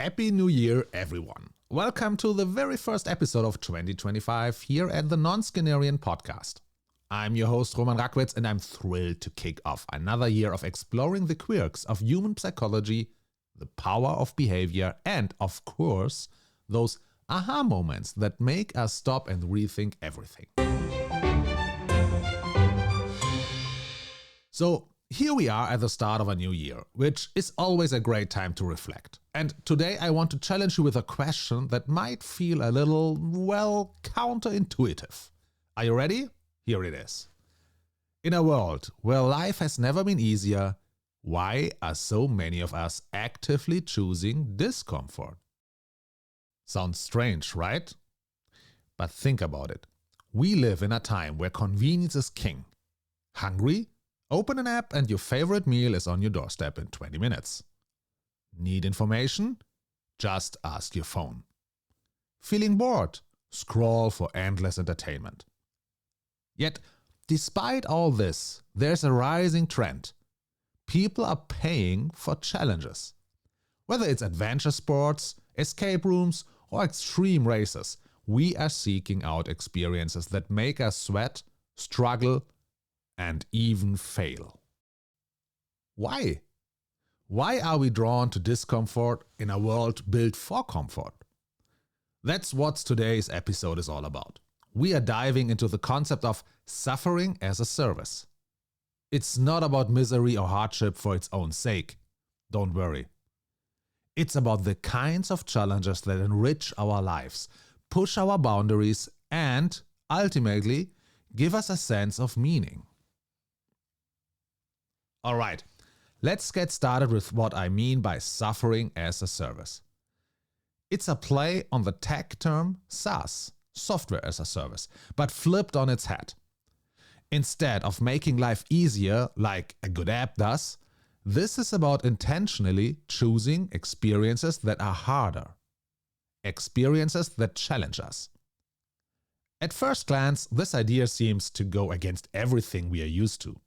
Happy New Year, everyone. Welcome to the very first episode of 2025 here at the Non-Skinnerian Podcast. I'm your host Roman Rackwitz and I'm thrilled to kick off another year of exploring the quirks of human psychology, the power of behavior, and of course, those aha moments that make us stop and rethink everything. So, here we are at the start of a new year, which is always a great time to reflect. And today I want to challenge you with a question that might feel a little, well, counterintuitive. Are you ready? Here it is. In a world where life has never been easier, why are so many of us actively choosing discomfort? Sounds strange, right? But think about it. We live in a time where convenience is king. Hungry? Open an app and your favorite meal is on your doorstep in 20 minutes. Need information? Just ask your phone. Feeling bored? Scroll for endless entertainment. Yet, despite all this, there's a rising trend. People are paying for challenges. Whether it's adventure sports, escape rooms, or extreme races, we are seeking out experiences that make us sweat, struggle, and even fail. Why? Why are we drawn to discomfort in a world built for comfort? That's what today's episode is all about. We are diving into the concept of suffering as a service. It's not about misery or hardship for its own sake. Don't worry. It's about the kinds of challenges that enrich our lives, push our boundaries, and ultimately give us a sense of meaning. Alright, let's get started with what I mean by suffering as a service. It's a play on the tech term SaaS, software as a service, but flipped on its head. Instead of making life easier like a good app does, this is about intentionally choosing experiences that are harder, experiences that challenge us. At first glance, this idea seems to go against everything we are used to.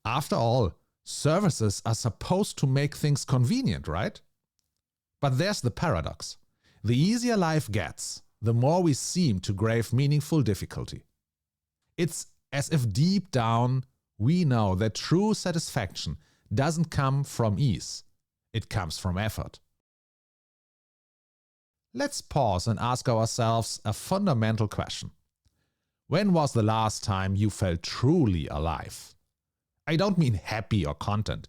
After all, services are supposed to make things convenient, right? But there's the paradox. The easier life gets, the more we seem to crave meaningful difficulty. It's as if deep down we know that true satisfaction doesn't come from ease, it comes from effort. Let's pause and ask ourselves a fundamental question. When was the last time you felt truly alive? I don't mean happy or content.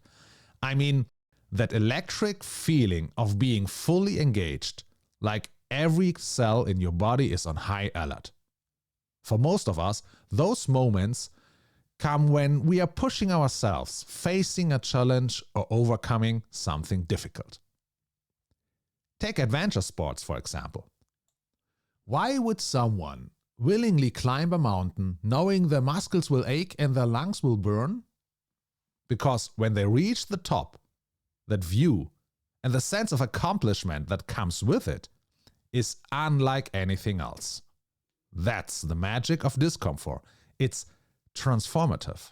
I mean that electric feeling of being fully engaged, like every cell in your body is on high alert. For most of us, those moments come when we are pushing ourselves, facing a challenge or overcoming something difficult. Take adventure sports, for example. Why would someone willingly climb a mountain knowing their muscles will ache and their lungs will burn? Because when they reach the top, that view and the sense of accomplishment that comes with it is unlike anything else. That's the magic of discomfort. It's transformative.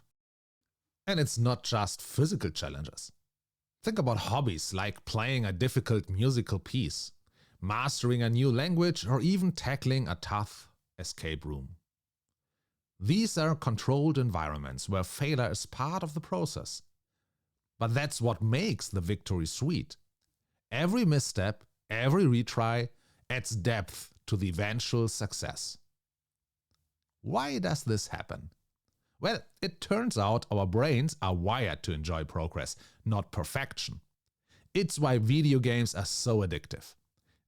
And it's not just physical challenges. Think about hobbies like playing a difficult musical piece, mastering a new language, or even tackling a tough escape room. These are controlled environments where failure is part of the process. But that's what makes the victory sweet. Every misstep, every retry adds depth to the eventual success. Why does this happen? Well, it turns out our brains are wired to enjoy progress, not perfection. It's why video games are so addictive.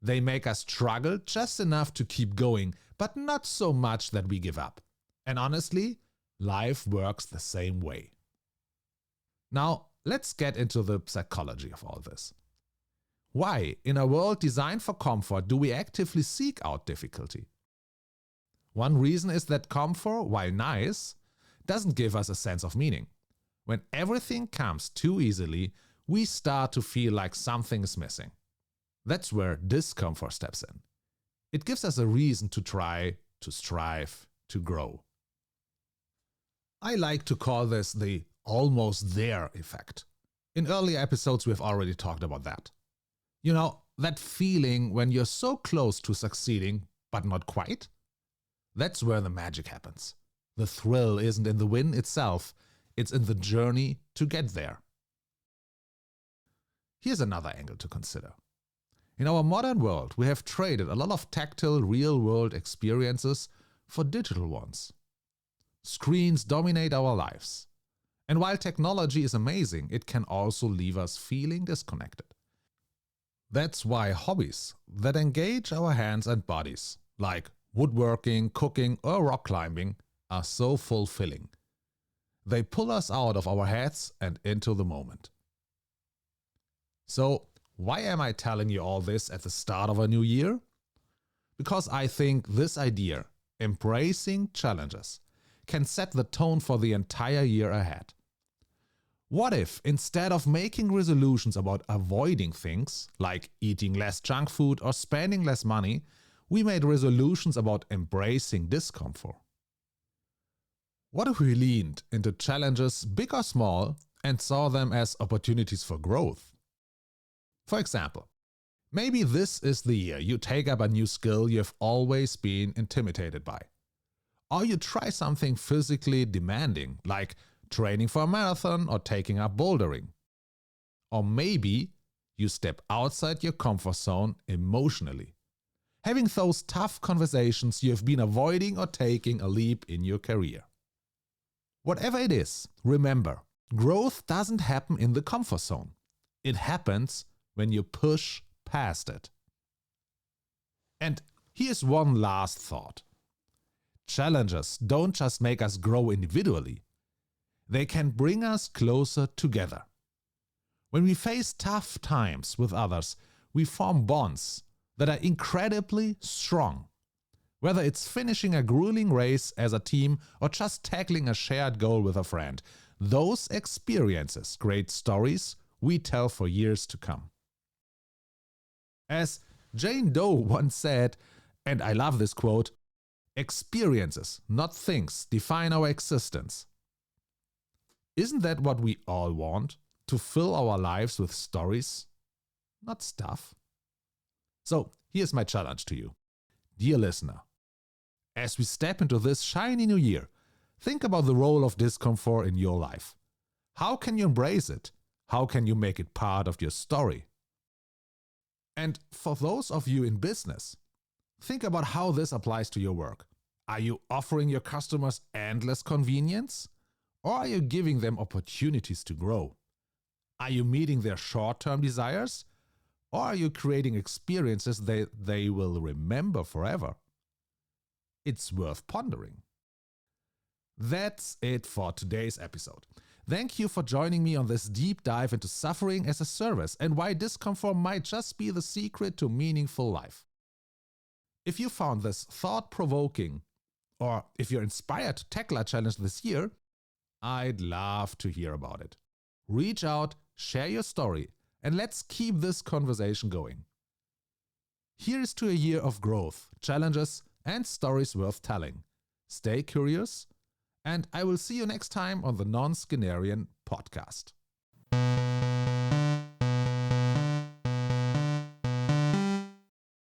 They make us struggle just enough to keep going, but not so much that we give up. And honestly, life works the same way. Now, let's get into the psychology of all this. Why, in a world designed for comfort, do we actively seek out difficulty? One reason is that comfort, while nice, doesn't give us a sense of meaning. When everything comes too easily, we start to feel like something is missing. That's where discomfort steps in. It gives us a reason to try, to strive, to grow. I like to call this the almost there effect. In earlier episodes, we've already talked about that. You know, that feeling when you're so close to succeeding, but not quite? That's where the magic happens. The thrill isn't in the win itself, it's in the journey to get there. Here's another angle to consider. In our modern world, we have traded a lot of tactile, real-world experiences for digital ones. Screens dominate our lives. And while technology is amazing, it can also leave us feeling disconnected. That's why hobbies that engage our hands and bodies, like woodworking, cooking, or rock climbing, are so fulfilling. They pull us out of our heads and into the moment. So, why am I telling you all this at the start of a new year? Because I think this idea, embracing challenges, can set the tone for the entire year ahead. What if, instead of making resolutions about avoiding things, like eating less junk food or spending less money, we made resolutions about embracing discomfort? What if we leaned into challenges, big or small, and saw them as opportunities for growth? For example, maybe this is the year you take up a new skill you have always been intimidated by. Or you try something physically demanding, like training for a marathon or taking up bouldering. Or maybe you step outside your comfort zone emotionally, having those tough conversations you have been avoiding or taking a leap in your career. Whatever it is, remember, growth doesn't happen in the comfort zone. It happens when you push past it. And here's one last thought. Challenges don't just make us grow individually. They can bring us closer together. When we face tough times with others, we form bonds that are incredibly strong. Whether it's finishing a grueling race as a team or just tackling a shared goal with a friend, those experiences create stories we tell for years to come. As Jane Doe once said, and I love this quote, "Experiences, not things, define our existence." Isn't that what we all want? To fill our lives with stories, not stuff? So here's my challenge to you. Dear listener, as we step into this shiny new year, think about the role of discomfort in your life. How can you embrace it? How can you make it part of your story? And for those of you in business, think about how this applies to your work. Are you offering your customers endless convenience? Or are you giving them opportunities to grow? Are you meeting their short-term desires? Or are you creating experiences they will remember forever? It's worth pondering. That's it for today's episode. Thank you for joining me on this deep dive into suffering as a service and why discomfort might just be the secret to meaningful life. If you found this thought-provoking, or if you're inspired to tackle a challenge this year, I'd love to hear about it. Reach out, share your story, and let's keep this conversation going. Here's to a year of growth, challenges, and stories worth telling. Stay curious, and I will see you next time on the Non-Skinnerian podcast.